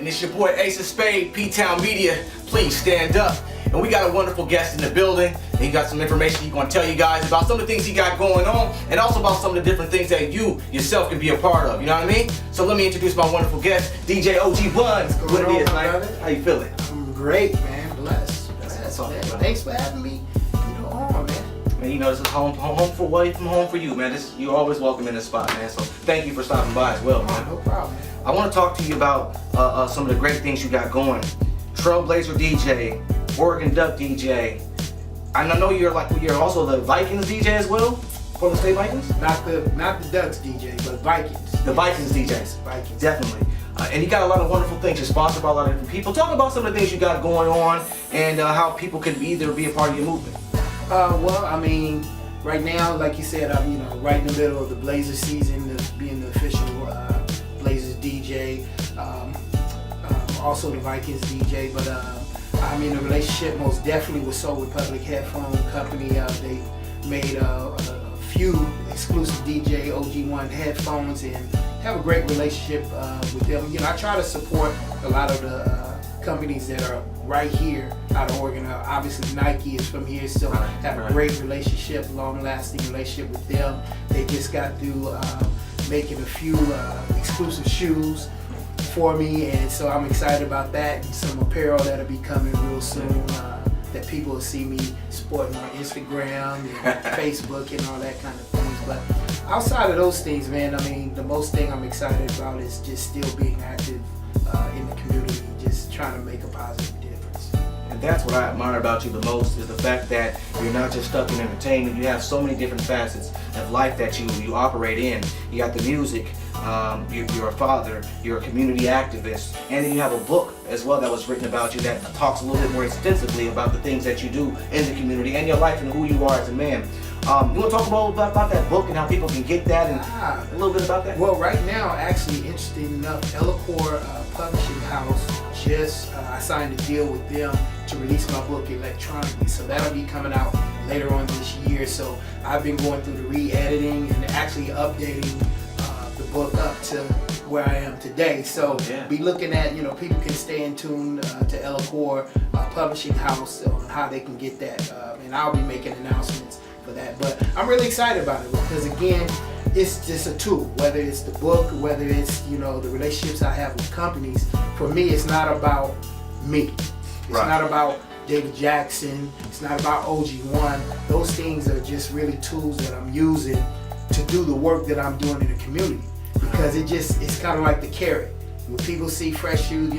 and it's your boy Ace of Spade, P-Town Media. Please stand up. And we got a wonderful guest in the building, and he got some information he's going to tell you guys about some of the things he got going on, and also about some of the different things that you yourself can be a part of, you know what I mean? So let me introduce my wonderful guest, DJ OG1. What it is, man? How you feeling? I'm great, man. Blessed. That's all, man. Thanks for having me. On, man. Man, you know, this is home for away from home for you, man. You're always welcome in this spot, man. So thank you for stopping by as well, man. No problem, man. I want to talk to you about some of the great things you got going. Trailblazer DJ, Oregon Duck DJ. And I know you're also the Vikings DJ as well for the State Vikings. Not the Ducks DJ, but Vikings. The Vikings DJs. Vikings. Definitely. And you got a lot of wonderful things. You're sponsored by a lot of different people. Talk about some of the things you got going on and how people can either be a part of your movement. Well, I mean, right now, like you said, I'm right in the middle of the Blazer season, being the official Blazers DJ, also the Vikings DJ. But I mean, the relationship most definitely with Soul Republic Headphone Company. They made a few exclusive DJ OG1 headphones and have a great relationship with them. I try to support a lot of the companies that are right here out of Oregon. Obviously Nike is from here, so have a great relationship, long-lasting relationship with them. They just got through making a few exclusive shoes for me, and so I'm excited about that, and some apparel that'll be coming real soon that people will see me sporting on Instagram and Facebook and all that kind of things. But outside of those things, man, I mean, the most thing I'm excited about is just still being active in the community, just trying to make a positive difference. And that's what I admire about you the most, is the fact that you're not just stuck in entertainment. You have so many different facets of life that you operate in. You got the music, you're a father, you're a community activist, and then you have a book as well that was written about you that talks a little bit more extensively about the things that you do in the community and your life and who you are as a man. You want to talk about that book and how people can get that and a little bit about that? Well, right now, actually, interesting enough, Elacore Publishing House I signed a deal with them to release my book electronically, so that'll be coming out later on this year. So I've been going through the re-editing and actually updating the book up to where I am today. So be looking at, people can stay in tune to Elacore Publishing House on how they can get that, and I'll be making announcements for that. But I'm really excited about it because, again, it's just a tool, whether it's the book, whether it's, the relationships I have with companies. For me, it's not about me. It's not about David Jackson. It's not about OG1. Those things are just really tools that I'm using to do the work that I'm doing in the community. Because it's kind of like the carrot. When people see fresh shoes,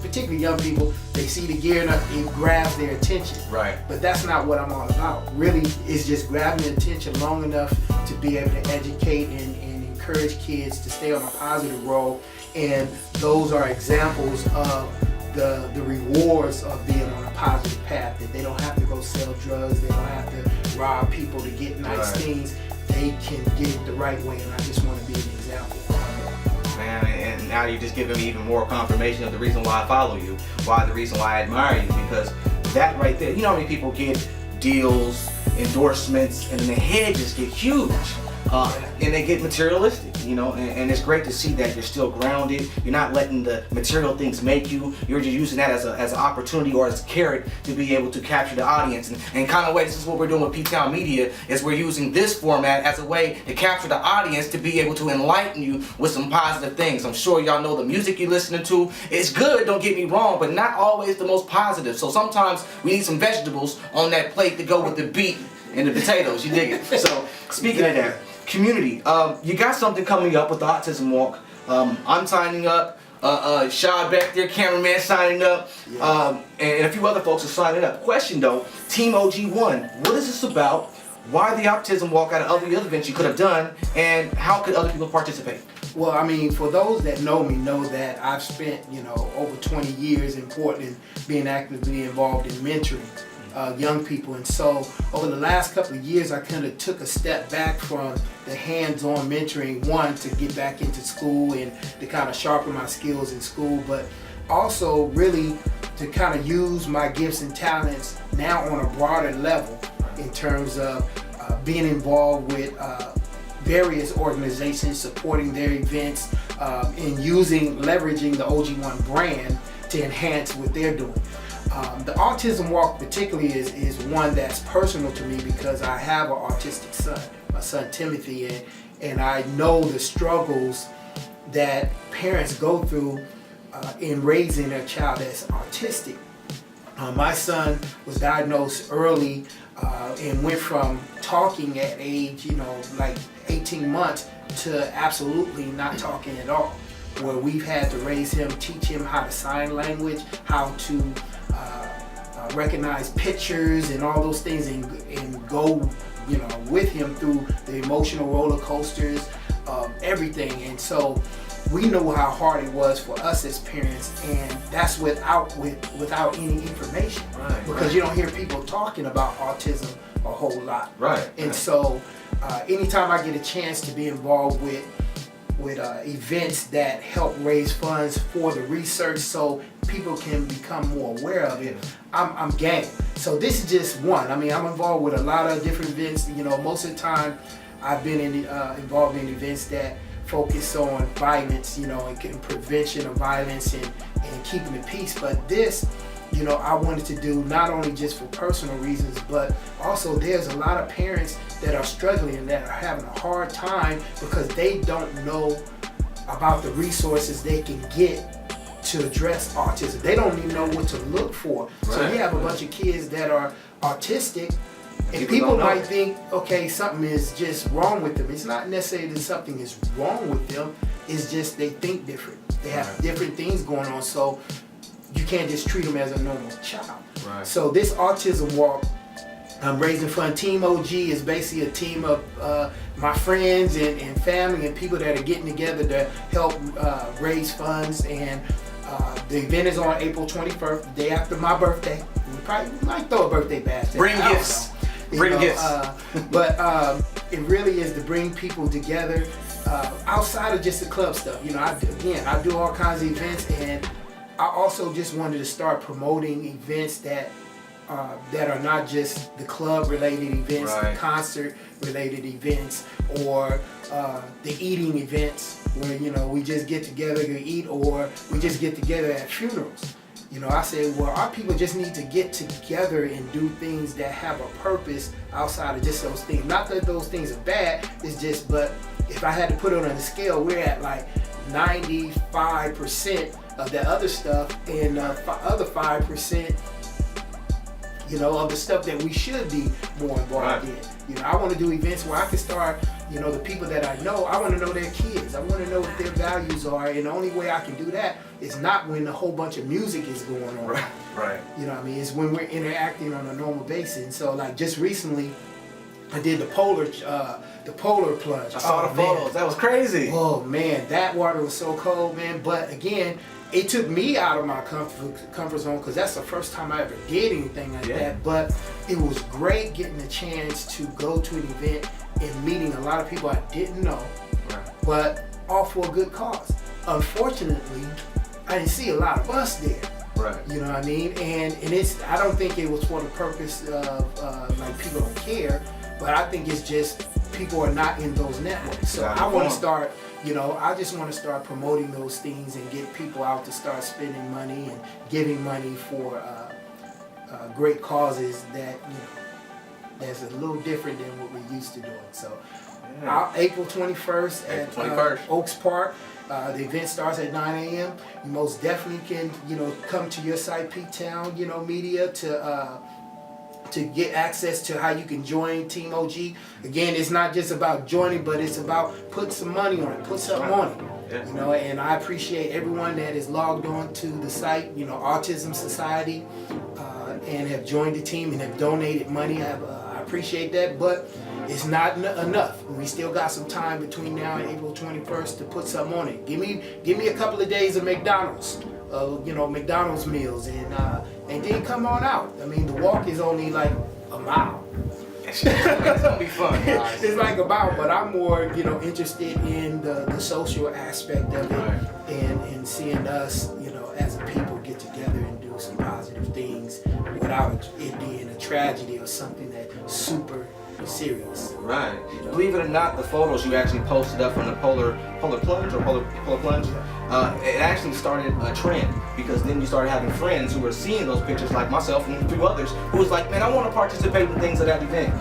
particularly young people, they see the gear and it grabs their attention. Right. But that's not what I'm all about. Really, it's just grabbing the attention long enough to be able to educate and encourage kids to stay on a positive road. And those are examples of the rewards of being on a positive path, that they don't have to go sell drugs, they don't have to rob people to get nice things. They can get it the right way, and I just want to be an example. Man, and now you're just giving me even more confirmation of the reason why I follow you, the reason why I admire you, because that right there, you know how many people get deals, endorsements, and their head just get huge, and they get materialistic, and it's great to see that you're still grounded. You're not letting the material things make you. You're just using that as an opportunity or as a carrot to be able to capture the audience. And kind of way, this is what we're doing with P-Town Media, is we're using this format as a way to capture the audience, to be able to enlighten you with some positive things. I'm sure y'all know the music you're listening to is good, don't get me wrong, but not always the most positive. So sometimes we need some vegetables on that plate to go with the beet and the potatoes, you dig it? So speaking of that, community, you got something coming up with the Autism Walk. I'm signing up. Shad back there, cameraman, signing up. And a few other folks are signing up. Question though, Team OG1, what is this about? Why the Autism Walk out of other events you could have done, and how could other people participate? Well, I mean, for those that know me, know that I've spent, over 20 years in Portland being actively involved in mentoring young people. And so over the last couple of years, I kind of took a step back from the hands-on mentoring, one, to get back into school and to kind of sharpen my skills in school, but also really to kind of use my gifts and talents now on a broader level in terms of being involved with various organizations, supporting their events, in leveraging the OG1 brand to enhance what they're doing. The autism walk particularly is one that's personal to me because I have an autistic son, my son Timothy, and I know the struggles that parents go through in raising their child that's autistic. My son was diagnosed early and went from talking at age, like 18 months to absolutely not talking at all, where we've had to raise him, teach him how to sign language, how to recognize pictures and all those things, and go, with him through the emotional roller coasters of everything. And so we know how hard it was for us as parents, and that's without any information, right, because you don't hear people talking about autism a whole lot. Right. And so anytime I get a chance to be involved with events that help raise funds for the research so people can become more aware of it, I'm game. So this is just one. I mean, I'm involved with a lot of different events. Most of the time I've been involved in events that focus on violence, and prevention of violence and keeping the peace. But this, I wanted to do not only just for personal reasons, but also there's a lot of parents that are struggling and that are having a hard time because they don't know about the resources they can get to address autism. They don't even know what to look for. Right. So you have a bunch of kids that are autistic, and people might think, okay, something is just wrong with them. It's not necessarily that something is wrong with them. It's just they think different. They have different things going on. So you can't just treat them as a normal child. Right. So this autism walk, I'm raising fund. Team OG is basically a team of my friends and family and people that are getting together to help raise funds. And the event is on April 21st, the day after my birthday. We might throw a birthday basket. Bring gifts. Bring gifts. But it really is to bring people together outside of just the club stuff. I do all kinds of events, and I also just wanted to start promoting events that are not just the club-related events, right, the concert-related events, or the eating events where we just get together to eat, or we just get together at funerals. I say, well, our people just need to get together and do things that have a purpose outside of just those things. Not that those things are bad, it's just, but if I had to put it on the scale, we're at like 95% of that other stuff, and other 5%, of the stuff that we should be more involved in. I want to do events where I can start, the people that I know, I want to know their kids. I want to know what their values are, and the only way I can do that is not when a whole bunch of music is going on. Right. It's when we're interacting on a normal basis. And so, like, just recently, I did the polar plunge. I saw the photos. That was crazy. Oh man, that water was so cold, man. But again, it took me out of my comfort zone because that's the first time I ever did anything like that. But it was great getting a chance to go to an event and meeting a lot of people I didn't know, but all for a good cause. Unfortunately, I didn't see a lot of us there. Right. You know what I mean? And I don't think it was for the purpose of like people don't care, but I think it's just people are not in those networks. So I want to start, I just want to start promoting those things and get people out to start spending money and giving money for great causes that, that's a little different than what we're used to doing. So April 21st at Oaks Park. The event starts at 9 a.m. You most definitely can, come to your site, P-Town, Media, to get access to how you can join Team OG. Again, it's not just about joining, but it's about putting some money on it, put something on it. And I appreciate everyone that is logged on to the site, Autism Society, and have joined the team and have donated money. I appreciate that, but it's not enough. We still got some time between now and April 21st to put something on it. Give me a couple of days of McDonald's, McDonald's meals, and then come on out. I mean, the walk is only like a mile. It's gonna be fun. It's like a mile, but I'm more, interested in the social aspect of it, and seeing us, as a people get together and do some positive things without it being a tragedy or something that's super serious. Right. Believe it or not, the photos you actually posted up from the Polar Plunge or Polar Plunge, it actually started a trend, because then you started having friends who were seeing those pictures, like myself and a few others, who was like, man, I want to participate in things at that event.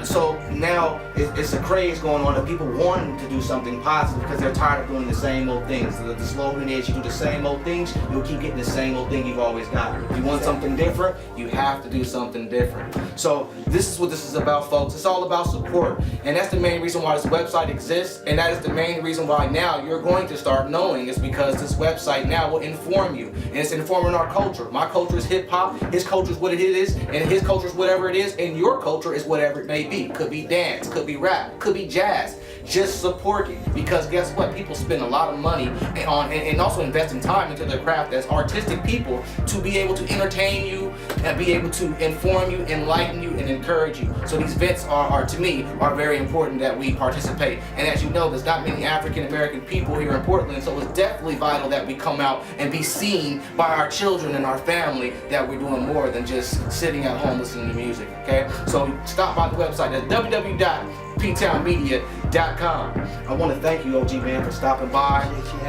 So now it's a craze going on of people wanting to do something positive because they're tired of doing the same old things. The slogan is, you do the same old things, you'll keep getting the same old thing you've always got. If you want something different, you have to do something different. So this is what this is about, folks. It's all about support. And that's the main reason why this website exists, and that is the main reason why now you're going to start knowing, is because this website now will inform you. And it's informing our culture. My culture is hip hop, his culture is what it is, and his culture is whatever it is, and your culture is whatever it may be. Could be dance, could be rap, could be jazz. Just support it, because guess what? People spend a lot of money and also investing time into their craft as artistic people to be able to entertain you and be able to inform you, enlighten you, and encourage you. So these events are to me, are very important that we participate. And as you know, there's not many African American people here in Portland, so it's definitely vital that we come out and be seen by our children and our family that we're doing more than just sitting at home listening to music, okay? So stop by the website at www.ptownmedia.com. I want to thank you, OG man, for stopping by,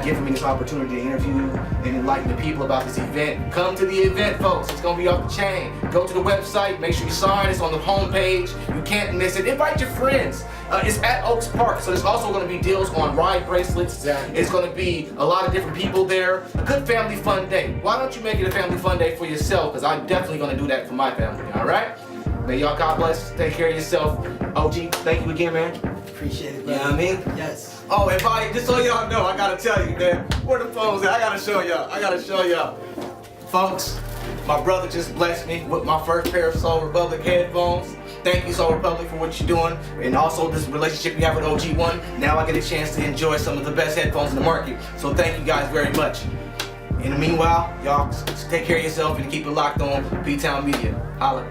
giving me this opportunity to interview and enlighten the people about this event. Come to the event, folks. It's going to be off the chain. Go to the website. Make sure you sign. It's on the homepage. You can't miss it. Invite your friends. It's at Oaks Park, so there's also going to be deals on ride bracelets. Exactly. It's going to be a lot of different people there. A good family fun day. Why don't you make it a family fun day for yourself? Because I'm definitely going to do that for my family. All right? May y'all God bless. Take care of yourself. OG, thank you again, man. Appreciate it, You brother. know what I mean? Yes. Oh, and buddy, just so y'all know, I gotta tell you, man, where the phones at? I gotta show y'all. Folks, my brother just blessed me with my first pair of Soul Republic headphones. Thank you, Soul Republic, for what you're doing. And also this relationship you have with OG1. Now I get a chance to enjoy some of the best headphones in the market. So thank you guys very much. In the meanwhile, y'all take care of yourself and keep it locked on P-Town Media. Holla.